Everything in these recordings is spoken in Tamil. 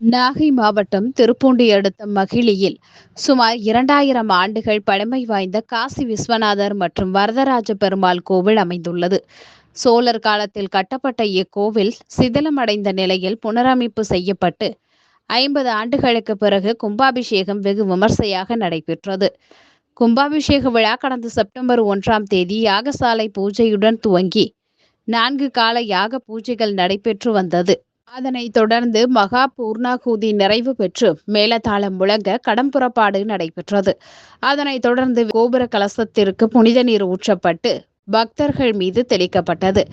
நாகை மாவட்டம் திருப்பூண்டி அடுத்த மகிழியில் சுமார் 2000 ஆண்டுகள் பழமை வாய்ந்த காசி விஸ்வநாதர் மற்றும் வரதராஜ பெருமாள் கோவில் அமைந்துள்ளது. சோழர் காலத்தில் கட்டப்பட்ட இக்கோவில் சிதிலமடைந்த நிலையில் புனரமைப்பு செய்யப்பட்டு 50 ஆண்டுகளுக்கு பிறகு கும்பாபிஷேகம் வெகு விமர்சையாக நடைபெற்றது. கும்பாபிஷேக விழா கடந்த செப்டம்பர் 1ஆம் தேதி யாகசாலை பூஜையுடன் துவங்கி 4 கால யாக பூஜைகள் நடைபெற்று வந்தது. அதனைத் தொடர்ந்து மகா பூர்ணாகுதி நிறைவு பெற்று மேளதாளம் முழங்க கடம்புறப்பாடு நடைபெற்றது. அதனைத் தொடர்ந்து கோபுர கலசத்திற்கு புனித நீர் ஊற்றப்பட்டு பக்தர்கள் மீது தெளிக்கப்பட்டது.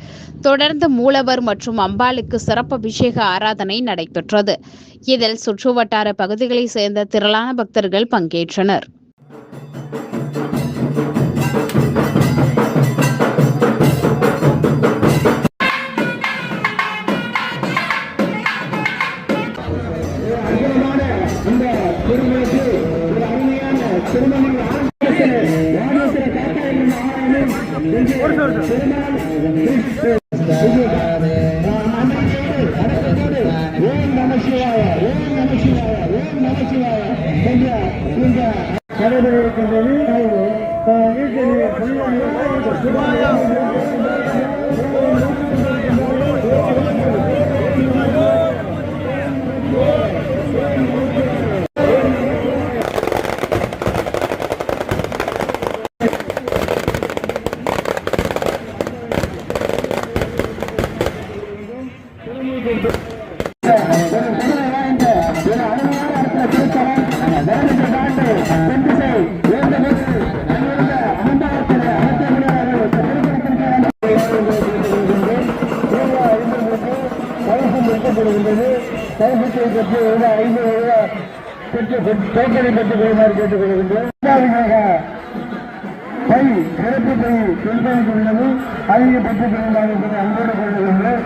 தொடர்ந்து மூலவர் மற்றும் அம்பாளுக்கு சிறப்பு அபிஷேக ஆராதனை நடைபெற்றது. இதில் சுற்றுவட்டார பகுதிகளைச் சேர்ந்த திரளான பக்தர்கள் பங்கேற்றனர். இந்த திருமணத்து ஒரு அருமையான திருமணம் நடைபெறுகின்றது. கவசத்தை பெற்று 50 பெற்று டோக்கனை பெற்றுக் கொள்ளுமாறு கேட்டுக் கொள்கின்றோம். பை சிறப்பு பை பின்பற்றி உள்ளது, அதையும் பெற்றுக் கொள்ளுமாறு என்பதை அன்போடு கொள்கின்றோம்.